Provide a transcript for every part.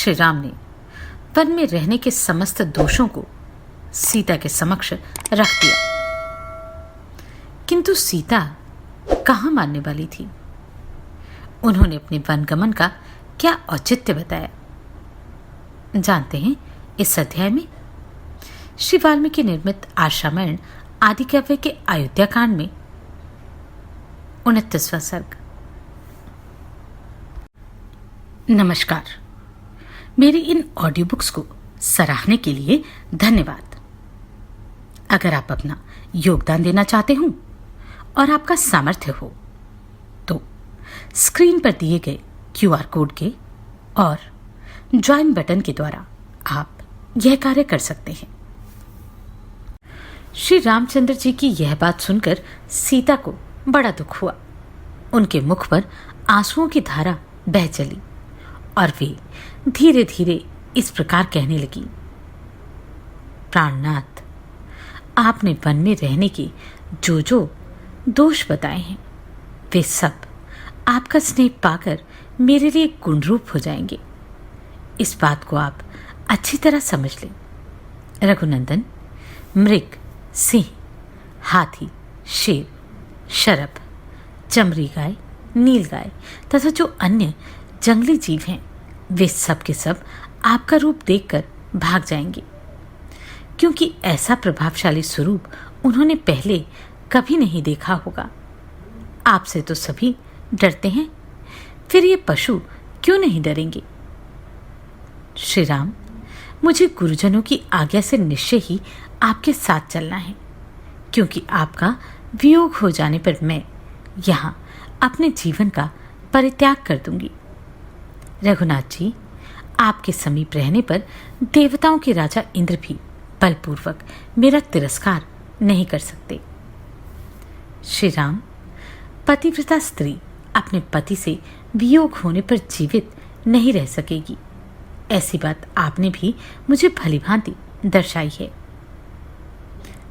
श्री राम ने वन में रहने के समस्त दोषों को सीता के समक्ष रख दिया, किंतु सीता कहाँ मानने वाली थी। उन्होंने अपने वनगमन का क्या औचित्य बताया, जानते हैं इस अध्याय में। श्री वाल्मीकि निर्मित आश्रामण आदिकाव्य के अयोध्या कांड में 29वां सर्ग। नमस्कार। मेरी इन ऑडियो बुक्स को सराहने के लिए धन्यवाद। अगर आप अपना योगदान देना चाहते हो और आपका सामर्थ्य हो तो स्क्रीन पर दिए गए QR कोड के और ज्वाइन बटन के द्वारा आप यह कार्य कर सकते हैं। श्री रामचंद्र जी की यह बात सुनकर सीता को बड़ा दुख हुआ। उनके मुख पर आंसुओं की धारा बह चली और वे धीरे धीरे इस प्रकार कहने लगी, प्राणनाथ, आपने वन में रहने के जो दोष बताए हैं वे सब आपका स्नेह पाकर मेरे लिए गुणरूप हो जाएंगे। इस बात को आप अच्छी तरह समझ लें। रघुनंदन, मृग, सिंह, हाथी, शेर, शरभ, चमरी गाय, नील गाय तथा जो अन्य जंगली जीव हैं वे सब के सब आपका रूप देखकर भाग जाएंगे, क्योंकि ऐसा प्रभावशाली स्वरूप उन्होंने पहले कभी नहीं देखा होगा। आपसे तो सभी डरते हैं, फिर ये पशु क्यों नहीं डरेंगे। श्री राम, मुझे गुरुजनों की आज्ञा से निश्चय ही आपके साथ चलना है, क्योंकि आपका वियोग हो जाने पर मैं यहाँ अपने जीवन का परित्याग कर दूंगी। रघुनाथ जी, आपके समीप रहने पर देवताओं के राजा इंद्र भी बलपूर्वक मेरा तिरस्कार नहीं कर सकते। श्री राम, पतिव्रता स्त्री अपने पति से वियोग होने पर जीवित नहीं रह सकेगी, ऐसी बात आपने भी मुझे भलीभांति दर्शाई है।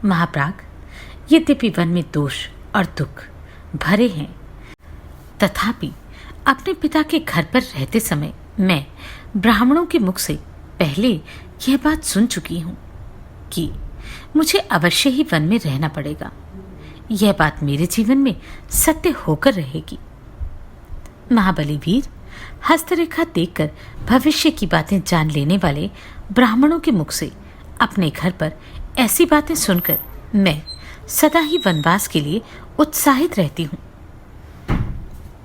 महाप्राग, यद्यपि वन में दोष और दुख भरे हैं, तथापि अपने पिता के घर पर रहते समय मैं ब्राह्मणों के मुख से पहले यह बात सुन चुकी हूं कि मुझे अवश्य ही वन में रहना पड़ेगा। यह बात मेरे जीवन में सत्य होकर रहेगी। महाबली वीर, हस्तरेखा देखकर भविष्य की बातें जान लेने वाले ब्राह्मणों के मुख से अपने घर पर ऐसी बातें सुनकर मैं सदा ही वनवास के लिए उत्साहित रहती हूँ।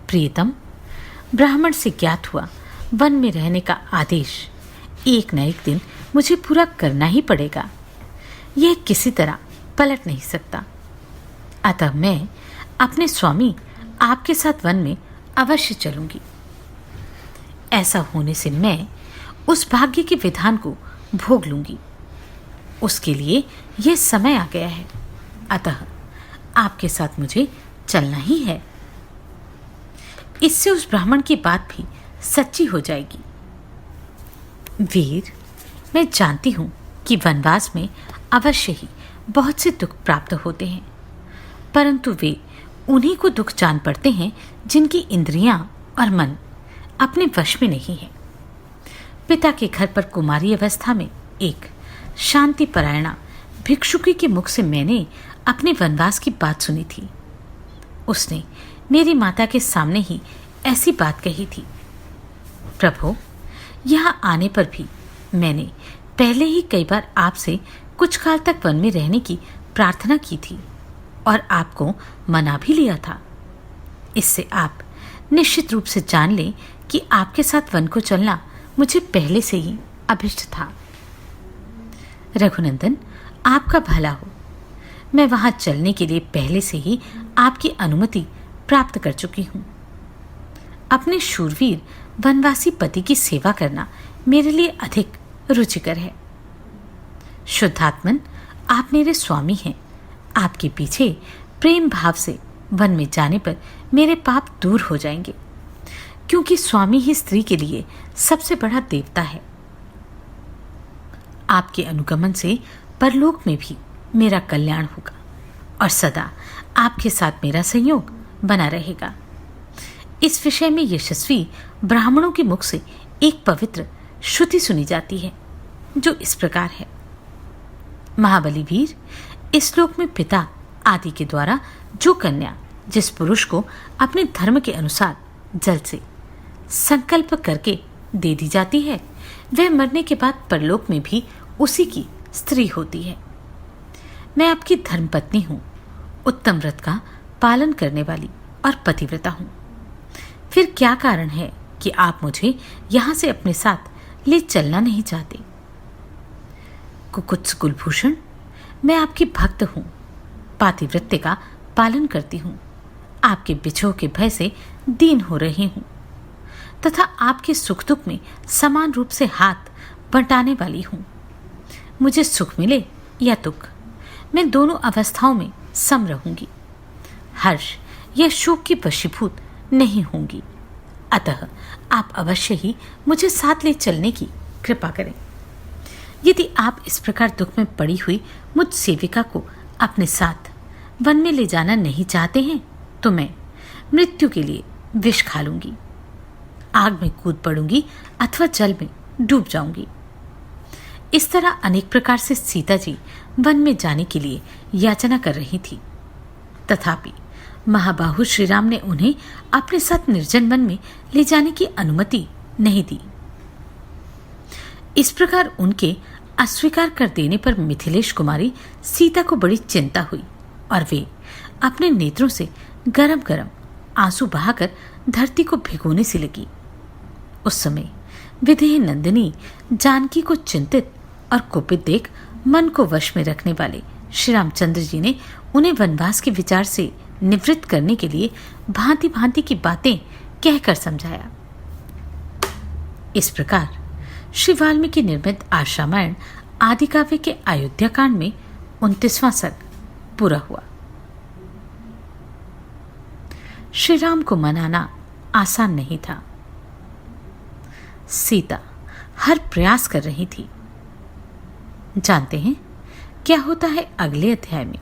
प्रियतम, ब्राह्मण से ज्ञात हुआ वन में रहने का आदेश एक न एक दिन मुझे पूरा करना ही पड़ेगा। यह किसी तरह पलट नहीं सकता। अतः मैं अपने स्वामी आपके साथ वन में अवश्य चलूंगी। ऐसा होने से मैं उस भाग्य के विधान को भोग लूंगी। उसके लिए यह समय आ गया है, अतः आपके साथ मुझे चलना ही है। इससे उस ब्राह्मण की बात भी सच्ची हो जाएगी। वीर, मैं जानती हूं कि वनवास में अवश्य ही बहुत से दुख प्राप्त होते हैं, परंतु वे उन्हीं को दुख जान पड़ते हैं जिनकी इंद्रियां और मन अपने वश में नहीं है। पिता के घर पर कुमारी अवस्था में एक शांति परायणा भिक्षुकी के मुख से मैंने अपने वनवास की बात सुनी थी। उसने मेरी माता के सामने ही ऐसी बात कही थी। प्रभु, यहाँ आने पर भी मैंने पहले ही कई बार आपसे कुछ काल तक वन में रहने की प्रार्थना की थी और आपको मना भी लिया था। इससे आप निश्चित रूप से जान लें कि आपके साथ वन को चलना मुझे पहले से ही अभिष्ट था। रघुनंदन, आपका भला हो। मैं वहां चलने के लिए पहले से ही आपकी अनुमति प्राप्त कर चुकी हूं। अपने शूरवीर वनवासी पति की सेवा करना मेरे लिए अधिक रुचिकर है। शुद्धात्मन, आप मेरे स्वामी हैं। आपके पीछे प्रेम भाव से वन में जाने पर मेरे पाप दूर हो जाएंगे, क्योंकि स्वामी ही स्त्री के लिए सबसे बड़ा देवता है। आपके अनुगमन से परलोक में भी मेरा कल्याण होगा और सदा आपके साथ मेरा संयोग बना रहेगा। इस विषय में यशस्वी ब्राह्मणों के मुख से एक पवित्र श्रुति सुनी जाती है जो इस प्रकार है। महाबली वीर, इस श्लोक में पिता आदि के द्वारा जो कन्या जिस पुरुष को अपने धर्म के अनुसार जल से संकल्प करके दे दी जाती है, वह मरने के बाद परलोक में भी उसी की स्त्री होती है। मैं आपकी धर्मपत्नी हूं, उत्तम व्रत का पालन करने वाली और पतिव्रता हूं। फिर क्या कारण है कि आप मुझे यहां से अपने साथ ले चलना नहीं चाहते? कुकुत्स कुलभूषण, मैं आपकी भक्त हूं, पातिव्रत्य का पालन करती हूं, आपके बिछोह के भय से दीन हो रही हूं तथा आपके सुख दुख में समान रूप से हाथ बंटाने वाली हूं। मुझे सुख मिले या दुख, मैं दोनों अवस्थाओं में सम रहूंगी। हर्ष या शोक की वशीभूत नहीं होंगी। अतः आप अवश्य ही मुझे साथ ले चलने की कृपा करें। यदि आप इस प्रकार दुख में पड़ी हुई मुझ सेविका को अपने साथ वन में ले जाना नहीं चाहते हैं तो मैं मृत्यु के लिए विष खा लूंगी, आग में कूद पड़ूंगी अथवा जल में डूब जाऊंगी। इस तरह अनेक प्रकार से सीता जी वन में जाने के लिए याचना कर रही थी, तथापि महाबाहु श्री राम ने उन्हें अपने साथ निर्जन वन में ले जाने की अनुमति नहीं दी। इस प्रकार उनके अस्वीकार कर देने पर मिथिलेश कुमारी सीता को बड़ी चिंता हुई और वे अपने नेत्रों से गरम गरम आंसू बहाकर धरती को भिगोने से लगी। उस समय विदेह नंदिनी जानकी को चिंतित और कुपित देख मन को वश में रखने वाले श्री रामचंद्र जी ने उन्हें वनवास के विचार से निवृत्त करने के लिए भांति भांति की बातें कहकर समझाया। इस प्रकार श्री वाल्मीकि निर्मित आश्रामायण आदि काव्य के अयोध्या कांड में 29वां सर्ग पूरा हुआ। श्री राम को मनाना आसान नहीं था। सीता हर प्रयास कर रही थी। जानते हैं क्या होता है अगले अध्याय में।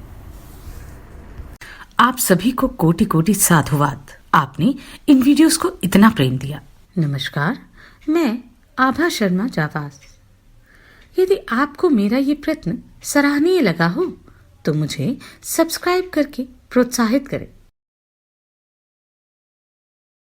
आप सभी को कोटि कोटि साधुवाद। आपने इन वीडियोस को इतना प्रेम दिया। नमस्कार, मैं आभा शर्मा जावास। यदि आपको मेरा ये प्रयत्न सराहनीय लगा हो तो मुझे सब्सक्राइब करके प्रोत्साहित करें।